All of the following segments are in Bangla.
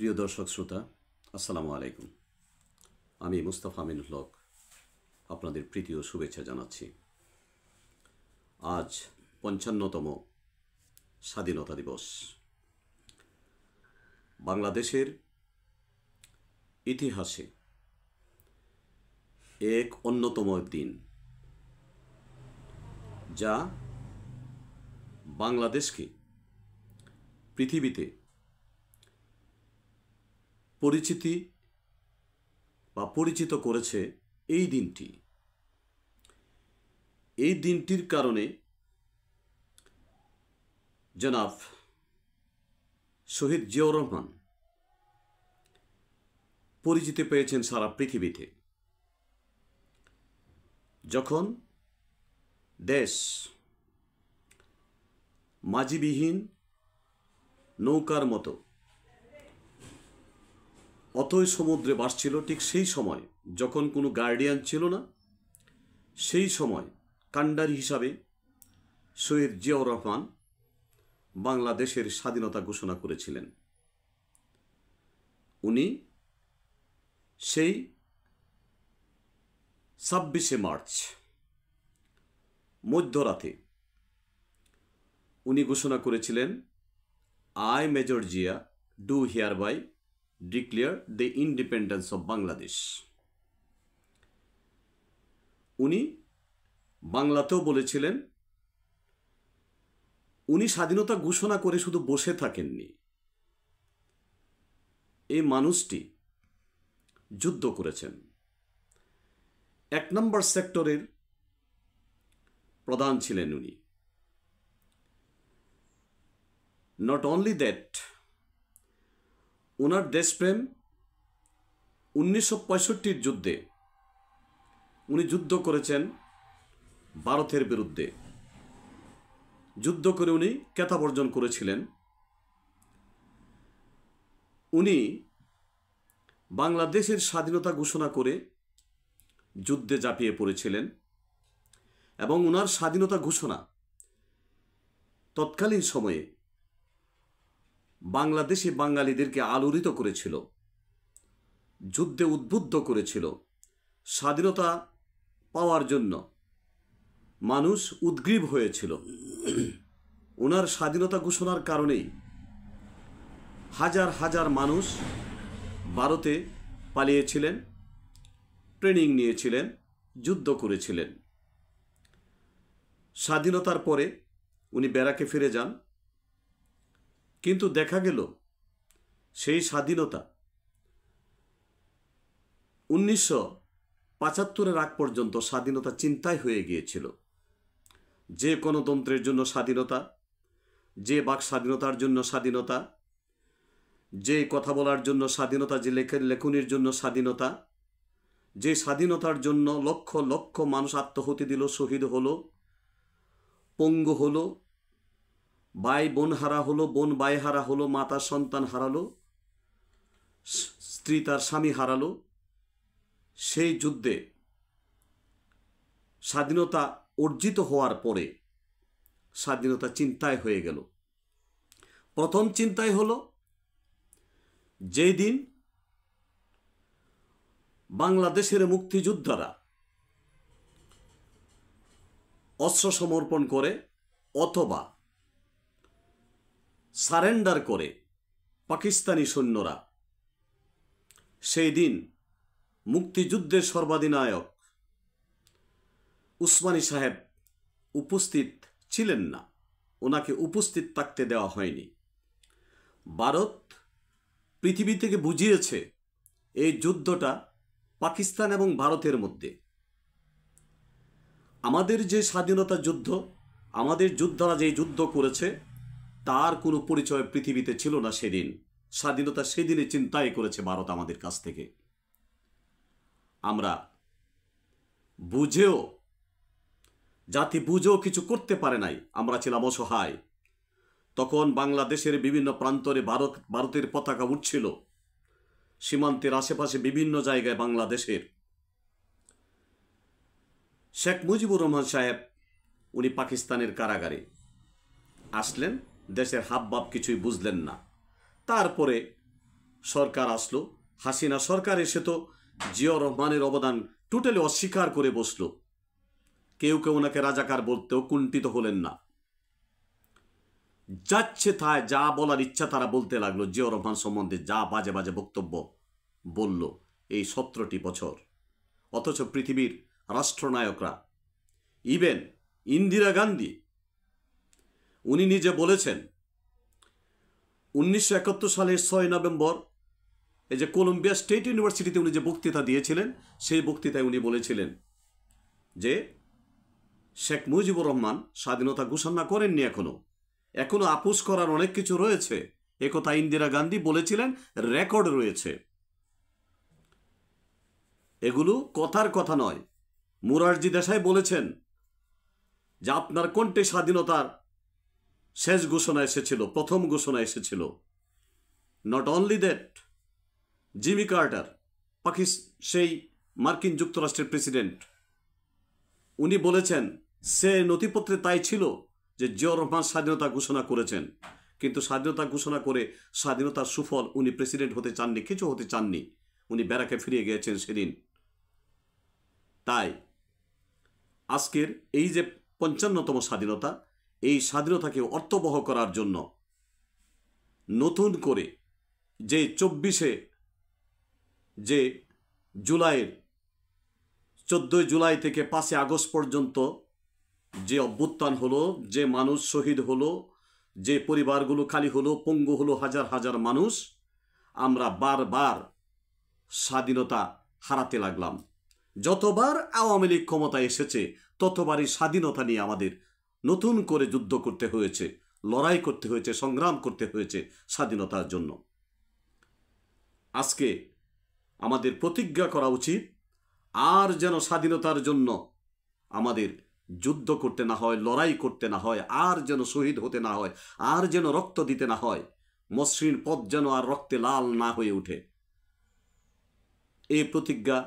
প্রিয় দর্শক শ্রোতা, আসসালামু আলাইকুম। আমি মুস্তাফা আমিনুল হক আপনাদের প্রীতি ও শুভেচ্ছা জানাচ্ছি। আজ ৫৫তম স্বাধীনতা দিবস। বাংলাদেশের ইতিহাসে এক অন্যতম দিন, যা বাংলাদেশকে পৃথিবীতে পরিচিত করেছে এই দিনটি। এই দিনটির কারণে জনাব শহীদ জিয়াউর রহমান পরিচিতি পেয়েছেন সারা পৃথিবীতে। যখন দেশ মাঝিবিহীন নৌকার মতো অতই সমুদ্রে ভাসছিল, ঠিক সেই সময় যখন কোনো গার্ডিয়ান ছিল না, সেই সময় কান্ডারি হিসাবে শহীদ জিয়াউর রহমান বাংলাদেশের স্বাধীনতা ঘোষণা করেছিলেন। উনি সেই ২৬শে মার্চ মধ্যরাতে উনি ঘোষণা করেছিলেন, I major Zia do hereby declare the independence of Bangladesh. উনি বাংলাতেও বলেছিলেন। উনি স্বাধীনতা ঘোষণা করে শুধু বসে থাকেননি, এই মানুষটি যুদ্ধ করেছেন। ১ নম্বর সেক্টরের প্রধান ছিলেন উনি। নট অনলি দ্যাট, ওনার দেশপ্রেম ১৯৬৫-র যুদ্ধে উনি যুদ্ধ করেছেন ভারতের বিরুদ্ধে। যুদ্ধ করে উনি খেতাব অর্জন করেছিলেন। উনি বাংলাদেশের স্বাধীনতা ঘোষণা করে যুদ্ধে ঝাঁপিয়ে পড়েছিলেন এবং ওনার স্বাধীনতা ঘোষণা তৎকালীন সময়ে বাংলাদেশি বাঙালিদেরকে আলোড়িত করেছিল, যুদ্ধে উদ্বুদ্ধ করেছিল। স্বাধীনতা পাওয়ার জন্য মানুষ উদ্গ্রীব হয়েছিল। ওনার স্বাধীনতা ঘোষণার কারণেই হাজার হাজার মানুষ ভারতে পালিয়েছিলেন, ট্রেনিং নিয়েছিলেন, যুদ্ধ করেছিলেন। স্বাধীনতার পরে উনি ব্যারাকে ফিরে যান, কিন্তু দেখা গেল সেই স্বাধীনতা ১৯৭৫-এর আগ পর্যন্ত স্বাধীনতা চিন্তায় হয়ে গিয়েছিল। যে গণতন্ত্রের জন্য স্বাধীনতা, যে বাক স্বাধীনতার জন্য স্বাধীনতা, যে কথা বলার জন্য স্বাধীনতা, যে লেখনির জন্য স্বাধীনতা, যে স্বাধীনতার জন্য লক্ষ লক্ষ মানুষ আত্মহতি দিল, শহীদ হলো, পঙ্গু হলো, ভাই বোন হারা হলো, বোন ভাই হারা হলো, মাতা সন্তান হারালো, স্ত্রী তার স্বামী হারালো। সেই যুদ্ধে স্বাধীনতা অর্জিত হওয়ার পরে স্বাধীনতা চিন্তায় হয়ে গেল। প্রথম চিন্তায় হলো, যেই দিন বাংলাদেশের মুক্তিযোদ্ধারা অস্ত্র সমর্পণ করে অথবা সারেন্ডার করে পাকিস্তানি সৈন্যরা, সেই দিন মুক্তিযুদ্ধের সর্বাধিনায়ক উসমানী সাহেব উপস্থিত ছিলেন না, ওনাকে উপস্থিত থাকতে দেওয়া হয়নি। ভারত পৃথিবী থেকে বুঝিয়েছে এই যুদ্ধটা পাকিস্তান এবং ভারতের মধ্যে। আমাদের যে স্বাধীনতা যুদ্ধ, আমাদের যোদ্ধারা যে যুদ্ধ করেছে, তার কোনো পরিচয় পৃথিবীতে ছিল না সেদিন। স্বাধীনতা সেদিনে চিন্তাই করেছে ভারত আমাদের কাছ থেকে। আমরা বুঝেও, জাতি বুঝেও কিছু করতে পারে নাই, আমরা ছিলাম অসহায়। তখন বাংলাদেশের বিভিন্ন প্রান্তরে ভারতের পতাকা উঠছিল, সীমান্তের আশেপাশে বিভিন্ন জায়গায় বাংলাদেশের। শেখ মুজিবুর রহমান সাহেব উনি পাকিস্তানের কারাগারে আসলেন, দেশের হাবভাব কিছুই বুঝলেন না। তারপরে সরকার আসলো, হাসিনা সরকার এসে তো জিয়াউর রহমানের অবদান টোটালি অস্বীকার করে বসলো। কেউ কেউ ওনাকে রাজাকার বলতেও কুণ্ঠিত হলেন না। যাচ্ছে তাই যা বলার ইচ্ছা তারা বলতে লাগলো, জিয়াউর রহমান সম্বন্ধে যা বাজে বাজে বক্তব্য বলল এই 17টি বছর। অথচ পৃথিবীর রাষ্ট্রনায়করা, ইভেন ইন্দিরা গান্ধী, উনি নিজে বলেছেন 1971 সালের 6 নভেম্বর এই যে কলম্বিয়া স্টেট ইউনিভার্সিটিতে উনি যে বক্তৃতা দিয়েছিলেন, সেই বক্তৃতায় উনি বলেছিলেন যে শেখ মুজিবুর রহমান স্বাধীনতা ঘোষণা করেননি, এখনো আপোষ করার অনেক কিছু রয়েছে। একথা ইন্দিরা গান্ধী বলেছিলেন, রেকর্ড রয়েছে। এগুলো কথার কথা নয়। মোরারজি দেশাই বলেছেন যে আপনার কণ্ঠে স্বাধীনতার শেষ ঘোষণা এসেছিল, প্রথম ঘোষণা এসেছিল। Not only that, Jimmy Carter, সেই মার্কিন যুক্তরাষ্ট্রের প্রেসিডেন্ট, উনি বলেছেন সে নথিপত্রে তাই ছিল যে জিয়াউর রহমান স্বাধীনতা ঘোষণা করেছেন, কিন্তু স্বাধীনতা ঘোষণা করে স্বাধীনতার সুফল উনি প্রেসিডেন্ট হতে চাননি, কিছু হতে চাননি, উনি ব্যারাকে ফিরে গিয়েছেন সেদিন। তাই আজকের এই যে 55তম স্বাধীনতা, এই স্বাধীনতাকে অর্থবহ করার জন্য নতুন করে যে 24 যে জুলাইয়ের 14 জুলাই থেকে 5 আগস্ট পর্যন্ত যে অভ্যুত্থান হলো, যে মানুষ শহীদ হলো, যে পরিবারগুলো খালি হলো, পঙ্গু হলো হাজার হাজার মানুষ, আমরা বারবার স্বাধীনতা হারাতে লাগলাম। যতবার আওয়ামী লীগ ক্ষমতায় এসেছে ততবারই স্বাধীনতা নিয়ে আমাদের নতুন করে যুদ্ধ করতে হয়েছে, লড়াই করতে হয়েছে, সংগ্রাম করতে হয়েছে স্বাধীনতার জন্য। আজকে আমাদের প্রতিজ্ঞা করা উচিত আর যেন স্বাধীনতার জন্য আমাদের যুদ্ধ করতে না হয়, লড়াই করতে না হয়, আর যেন শহীদ হতে না হয়, আর যেন রক্ত দিতে না হয়, মসৃণ পথ যেন আর রক্তে লাল না হয়ে ওঠে। এই প্রতিজ্ঞা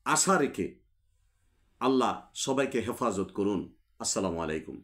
আশা রেখে আল্লাহ সবাইকে হেফাজত করুন। আসসালামু আলাইকুম।